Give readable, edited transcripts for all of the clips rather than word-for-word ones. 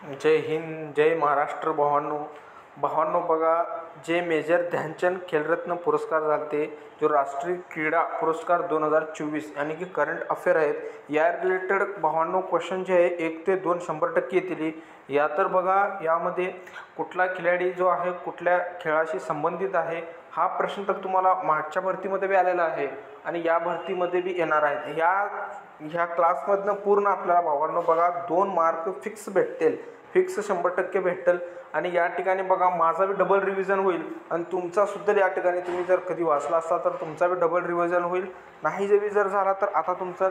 जय हिंद, जय महाराष्ट्र भावांनो. भावांनो बघा, जे मेजर ध्यानचंद खेलरत्न पुरस्कार झाले जो राष्ट्रीय क्रीडा पुरस्कार 2024 यानी की करंट अफेअर आहेत, या रिलेटेड भावांनो क्वेश्चन जे आहे 1 ते 2 100% येतील. या तर बघा, यामध्ये कुठला खिलाडी जो आहे कुठल्या खेळाशी संबंधित आहे हा प्रश्न तर तुम्हाला मागच्या भरतीमध्ये बी आलेला आहे आणि या भरतीमध्ये बी येणार आहे. ह्या क्लासमधनं पूर्ण आपल्याला भावांनो बघा 2 मार्क फिक्स भेटतील, फिक्स 100% भेटेल. आणि या ठिकाणी बघा माझा बी डबल रिव्हिजन होईल आणि तुमचा सुद्धा या ठिकाणी तुम्ही जर कधी वाचला असता तर तुमचा बी डबल रिव्हिजन होईल. नाही जर झाला तर आता तुमचा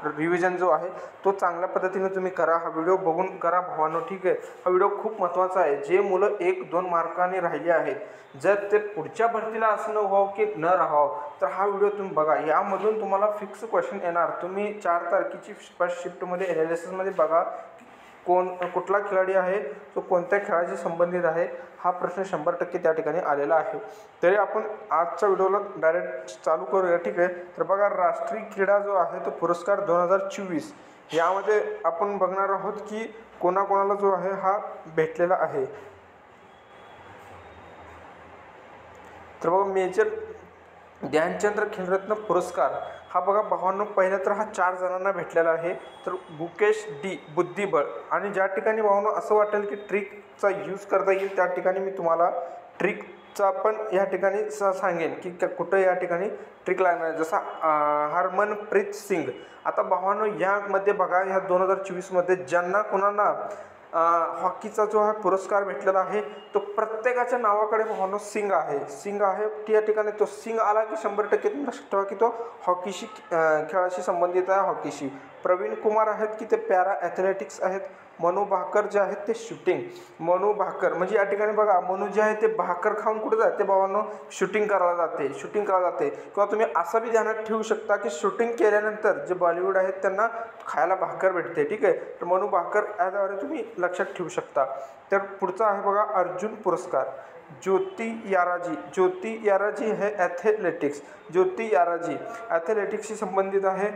रिव्हिजन जो आहे तो चांगल्या पद्धतीने तुम्ही करा. हा व्हिडिओ बघून करा भावांनो, ठीक आहे. हा व्हिडिओ खूप महत्त्वाचा आहे. जे मुलं 1-2 मार्काने राहिले आहेत जर ते पुढच्या भरतीला असं न व्हावं की न राहावं तर हा व्हिडिओ तुम्ही बघा. यामधून तुम्हाला फिक्स क्वेश्चन येणार. तुम्ही 4 तारखेची फर्स्ट शिफ्टमध्ये एनालिसिसमध्ये बघा कुठला खिलाडी आहे तो कोणत्या खेळाशी संबंधित आहे हा प्रश्न 100% त्या ठिकाणी आलेला आहे. तरी आपण आजच्या व्हिडिओला डायरेक्ट चालू करूया, ठीक आहे. तर बघा, राष्ट्रीय क्रीडा जो आहे तो पुरस्कार 2024 यामध्ये आपण बघणार आहोत की कोणाकोणाला जो आहे हा भेटलेला आहे. तर बघा, मेजर ध्यानचंद खेलरत्न पुरस्कार हा बघा भावांनो पहिला तर हा 4 जणांना भेटलेला आहे. तर गुकेश डी बुद्धिबळ. आणि ज्या ठिकाणी भावांनो असं वाटेल की ट्रिकचा यूज करता येईल त्या ठिकाणी मी तुम्हाला ट्रिकचा पण या ठिकाणी सांगेन की कुठं या ठिकाणी ट्रिक लागणार. जसा हरमनप्रीत सिंग. आता भावांनो यामध्ये बघा, ह्या 2024 ज्यांना कोणाला हॉकीचा जो हा पुरस्कार भेटलेला आहे तो प्रत्येकाच्या नावाकडे भावांनो सिंग आहे त्या ठिकाणी. तो सिंग आला की 100% तुम्ही लक्षात ठेवा की तो हॉकीशी खेळाशी संबंधित आहे. हॉकीशी प्रवीण कुमार आहेत की ते पॅरा ॲथलेटिक्स आहेत. मनू भाकर जे आहेत ते शूटिंग. मनू भाकर म्हणजे या ठिकाणी बघा, मनू जे आहे ते भाकर खाऊन कुठे जाते भावांनो, शूटिंग करायला जाते. किंवा तुम्ही असं बी ध्यानात ठेवू शकता की शूटिंग केल्यानंतर जे बॉलिवूड आहेत त्यांना खायला भाकर भेटते, ठीक आहे. तर मनू भाकर याद्वारे तुम्ही लक्षात ठेवू शकता. तर पुढचा आहे बघा अर्जुन पुरस्कार. ज्योती याराजी हे ॲथलेटिक्स. ज्योती याराजी ॲथलेटिक्सशी संबंधित आहे.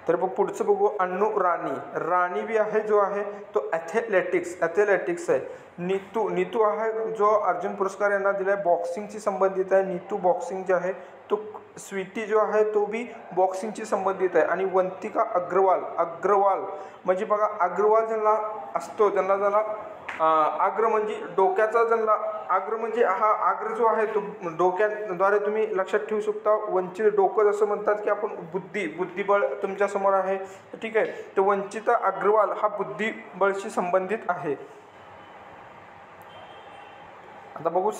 तर पुढचं बघू, अन्नू राणी बी आहे जो आहे तो ॲथलेटिक्स आहे. नीतू आहे जो अर्जुन पुरस्कार यांना दिला आहे, बॉक्सिंगशी संबंधित आहे. नीतू बॉक्सिंग जे आहे तो. स्वीटी जो आहे तो बी बॉक्सिंगशी संबंधित आहे. आणि वंतिका अग्रवाल म्हणजे बघा, अग्रवाल ज्यांना असतो त्यांना आग्र म्हणजे डोक्याचा, ज्यांना आग्र म्हणजे हा आग्र जो आहे तो डोक्याद्वारे तुम्ही लक्षात ठेवू शकता. वंचित डोकं जसं म्हणतात की आपण बुद्धिबळ तुमच्या समोर आहे, ठीक आहे. तर वंचिता अग्रवाल हा बुद्धिबळशी संबंधित आहे. आता बघू,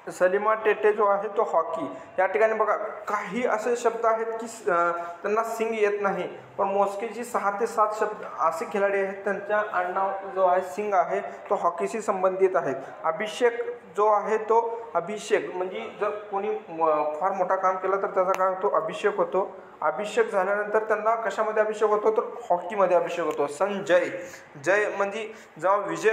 सलीमा टेटे जो आहे तो हॉकी. या ठिकाणी बघा काही असे शब्द आहेत की त्यांना सिंग येत नाही, पण मोजकेची 6 ते 7 शब्द असे खिलाडी आहेत त्यांच्या आडनाव जो आहे सिंग आहे तो हॉकीशी संबंधित आहेत. अभिषेक जो आहे तो म्हणजे जर कोणी फार मोठा काम केला तर त्याचा काय होतो, अभिषेक होतो. अभिषेक झाल्यानंतर त्यांना कशामध्ये अभिषेक होतो तर हॉकीमध्ये अभिषेक होतो. जय म्हणजे जेव्हा विजय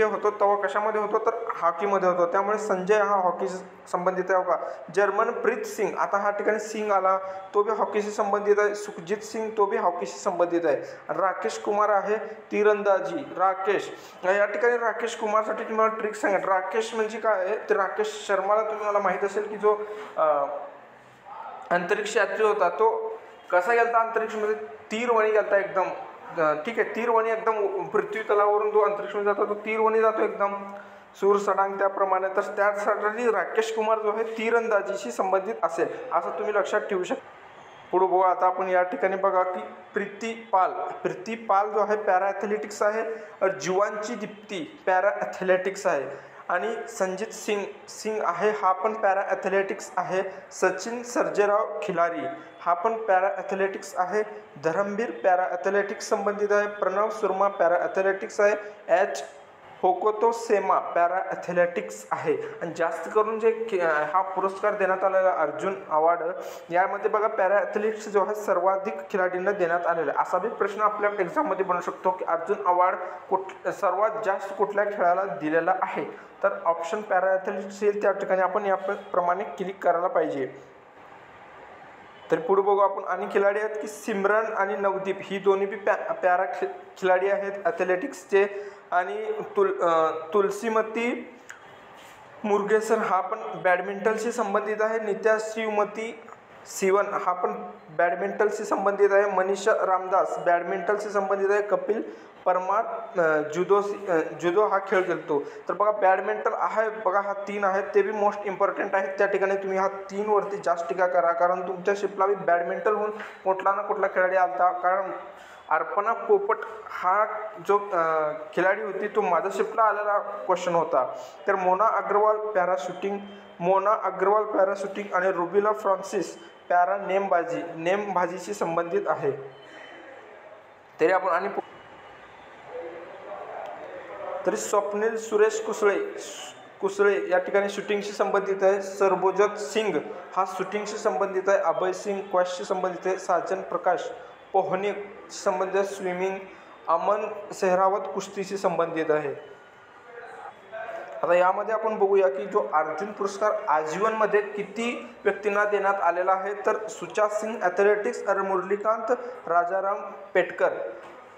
होतो तेव्हा कशामध्ये होतो तर हॉकीमध्ये होतो. त्यामुळे संजय हा हॉकीशी संबंधित आहे. का जर्मनप्रीत सिंग, आता हा ठिकाणी सिंग आला तो बी हॉकीशी संबंधित आहे. सुखजित सिंग तो बी हॉकीशी संबंधित आहे. राकेश कुमार आहे तीरंदाजी. या ठिकाणी राकेश कुमारसाठी तुम्हाला ट्रिक सांगेल. राकेश म्हणजे काय आहे तर राकेश शर्माला तुम्हाला माहीत असेल की जो अंतरिक्ष यात्री होता तो कसा गेलता अंतरिक्षमध्ये, तीरवणी गेलता एकदम, ठीक आहे. तीरवणी एकदम पृथ्वी तलावरून जो अंतरिक्षमध्ये जातो तो तीरवणी जातो एकदम सूर सडांग त्याप्रमाणे. तर त्यासाठी राकेश कुमार जो आहे तीरंदाजीशी संबंधित असेल असं तुम्ही लक्षात ठेवू शकता. पुढे बघा, आता आपण या ठिकाणी बघा की प्रीती पाल जो आहे पॅरा ॲथलेटिक्स आहे. जुवांची दीप्ती पॅरा ॲथलेटिक्स आहे. आणि संजित सिंग आहे हा पण पॅरा ॲथलेटिक्स आहे. सचिन सर्जेराव खिलारी हा पण पॅरा ॲथलेटिक्स आहे. धरमवीर पॅरा ॲथलेटिक्स संबंधित आहे. प्रणव सुरमा पॅरा ॲथलेटिक्स आहे. होकोतो सेमा पॅरा ॲथलेटिक्स आहे. आणि जास्त करून जे हा पुरस्कार देण्यात आलेला अर्जुन अवॉर्ड यामध्ये बघा पॅरा ॲथलेटिक्स जो आहे सर्वाधिक खिलाडींना देण्यात आलेला आहे. असा बी प्रश्न आपल्या एक्झाममध्ये बनू शकतो की अर्जुन अवॉर्ड सर्वात जास्त कुठल्या खेळाला दिलेला आहे. तर ऑप्शन पॅरा ॲथलेटिक्स येईल त्या ठिकाणी आपण याप्रमाणे क्लिक करायला पाहिजे. तर पुढे बघू आपण आणि खिलाडी आहेत की सिमरन आणि नवदीप ही दोन्ही बी पॅरा खिलाडी आहेत ॲथलेटिक्सचे. आणि तुलसीमती मुरगेसन हा पण बॅडमिंटनशी संबंधित आहे. नित्या श्रीमती सिवन हा पण बॅडमिंटनशी संबंधित आहे. मनीषा रामदास बॅडमिंटनशी संबंधित आहे. कपिल परमार जुदो हा खेळ खेळतो. तर बघा बॅडमिंटन आहे बघा, हा 3 आहेत ते बी मोस्ट इम्पॉर्टंट आहेत. त्या ठिकाणी तुम्ही हा 3 वरती जास्त टीका करा, कारण तुमच्या शिपला बी बॅडमिंटनहून कुठला ना कुठला खेळाडू आलता. कारण अर्पणा पोपट हा जो खिलाडी होती तो माझ्या शिपला आलेला क्वेश्चन होता. तर मोना अग्रवाल पॅरा शूटिंग आणि रुबिला फ्रान्सिस पॅरा नेमबाजीशी संबंधित आहे. तरी आपण आणि तरी स्वप्नील सुरेश कुसळे या ठिकाणी शूटिंगशी संबंधित आहे. सरबोजत सिंग हा शूटिंगशी संबंधित आहे. अभय सिंग क्वॅशशी संबंधित आहे. साजन प्रकाश पोहणे संबंधित स्विमिंग. अमन सेहरावत कुस्तीशी संबंधित आहे. आता यामध्ये आपण बघूया की जो अर्जुन पुरस्कार आजीवनमध्ये किती व्यक्तींना देण्यात आलेला आहे. तर सुचात सिंग ॲथलेटिक्स आणि मुरलीकांत राजाराम पेटकर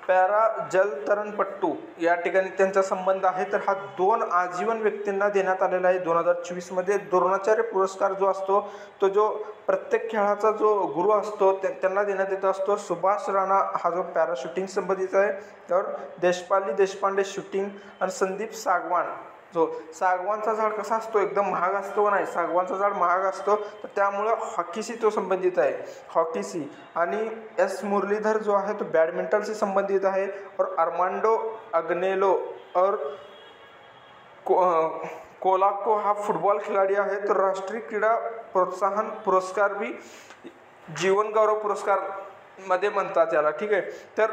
पॅरा जलतरणपट्टू या ठिकाणी त्यांचा संबंध आहे. तर हा 2 आजीवन व्यक्तींना देण्यात आलेला आहे 2024 द्रोणाचार्य पुरस्कार जो असतो तो जो प्रत्येक खेळाचा जो गुरु असतो त्यांना देण्यात येत असतो. सुभाष राणा हा जो पॅरा शूटिंग संबंधित आहे. तर देशपाली देशपांडे शूटिंग आणि संदीप सागवान जो सागवानचा झाड कसा असतो एकदम महाग असतो नाही, सागवानचा झाड महाग असतो तर त्यामुळं हॉकीशी तो संबंधित आहे, हॉकीशी. आणि एस मुरलीधर जो आहे तो बॅडमिंटनशी संबंधित आहे. और अर्मांडो अग्नेलो और कोलाको हा फुटबॉल खिलाडी आहे. तर राष्ट्रीय क्रीडा प्रोत्साहन पुरस्कार भी जीवन गौरव पुरस्कार मध्ये म्हणतात याला, ठीक आहे. तर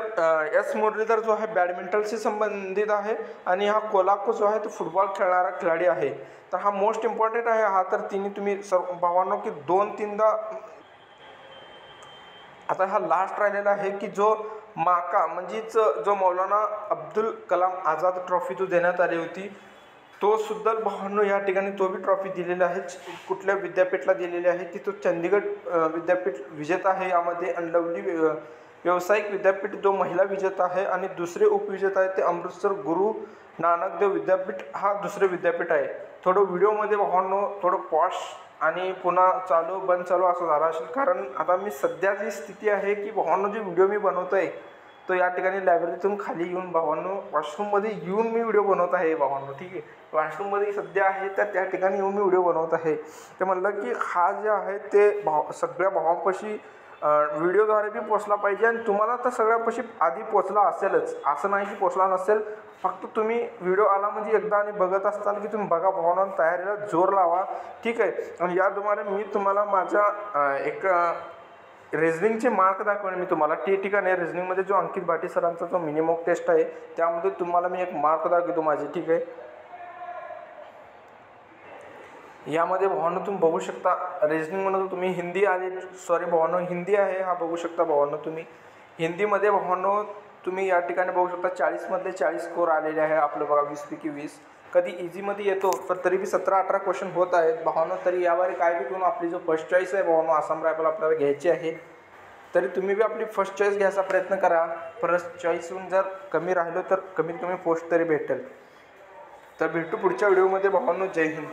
एस मुरलीधर जो आहे बॅडमिंटनशी संबंधित आहे आणि हा कोलाको जो आहे तो फुटबॉल खेळणारा खिलाडी आहे. तर हा मोस्ट इम्पॉर्टंट आहे हा. तर तिन्ही तुम्ही सर्व भावांनो की 2-3दा. आता हा लास्ट राहिलेला आहे की जो माका म्हणजेच जो मौलाना अब्दुल कलाम आझाद ट्रॉफी जो देण्यात आली होती तो सुद्धा भावांनो या ठिकाणी तो बी ट्रॉफी दिलेला आहे. कुठल्या विद्यापीठला दिलेली आहे की तो चंदीगड विद्यापीठ विजेता आहे यामध्ये. आणि लवली व्यावसायिक विद्यापीठ जो महिला विजेता आहे. आणि दुसरे उपविजेता आहे ते अमृतसर गुरु नानक देव विद्यापीठ हा दुसरे विद्यापीठ आहे. थोडं व्हिडिओमध्ये भावांनो थोडं पॉश आणि पुन्हा चालू बंद चालू असं झालं असेल, कारण आता मी सध्या जी स्थिती आहे की भावांनो जे व्हिडिओ मी बनवतो आहे तो या ठिकाणी लायब्ररीतून खाली येऊन भावांनो वॉशरूममध्ये येऊन मी व्हिडिओ बनवत आहे भावांनो, ठीक आहे. वॉशरूममध्ये सध्या आहे तर त्या ठिकाणी येऊन मी व्हिडिओ बनवत आहे. ते म्हणलं की हा जे आहे ते सगळ्या भावांपाशी व्हिडिओद्वारे बी पोचला पाहिजे. आणि तुम्हाला तर सगळ्यापाशी आधी पोचला असेलच, असं नाही की पोचला नसेल. फक्त तुम्ही व्हिडिओ आला म्हणजे एकदा आणि बघत असताल की तुम्ही बघा भावना, तयारीला जोर लावा, ठीक आहे. आणि याद्वारे मी तुम्हाला माझा एक रिझनिंगचे मार्क दाखवेन मी तुम्हाला. ते ठिकाणी रिझनिंगमध्ये जो अंकित भाटी सरांचा जो मिनी मॉक टेस्ट आहे त्यामध्ये तुम्हाला मी एक मार्क दाखवतो माझे, ठीक आहे. यामध्ये भावांनो तुम्ही बघू शकता रिझनिंगमध्ये तुम्ही हिंदी आले, सॉरी भावांनो हिंदी आहे हा बघू शकता भावांनो. तुम्ही हिंदीमध्ये भावांनो तुम्ही या ठिकाणी बघू शकता 40मधले 40 स्कोर आलेले आहे आपलं बघा. 20 पैकी 20 कधी इझीमध्ये येतो पण तरी बी 17-18 क्वेश्चन होत आहेत भावांनो. तरी यावर काय बी करून आपली जो फर्स्ट चॉईस आहे भावांनो आसाम रायफल आपल्याला घ्यायची आहे. तरी तुम्ही बी आपली फर्स्ट चॉईस घ्यायचा प्रयत्न करा. फर्स्ट चॉईसहून जर कमी राहिलो तर कमीत कमी पोस्ट तरी भेटेल. तर भेटू पुढच्या व्हिडिओमध्ये भावांनो. जय हिंद.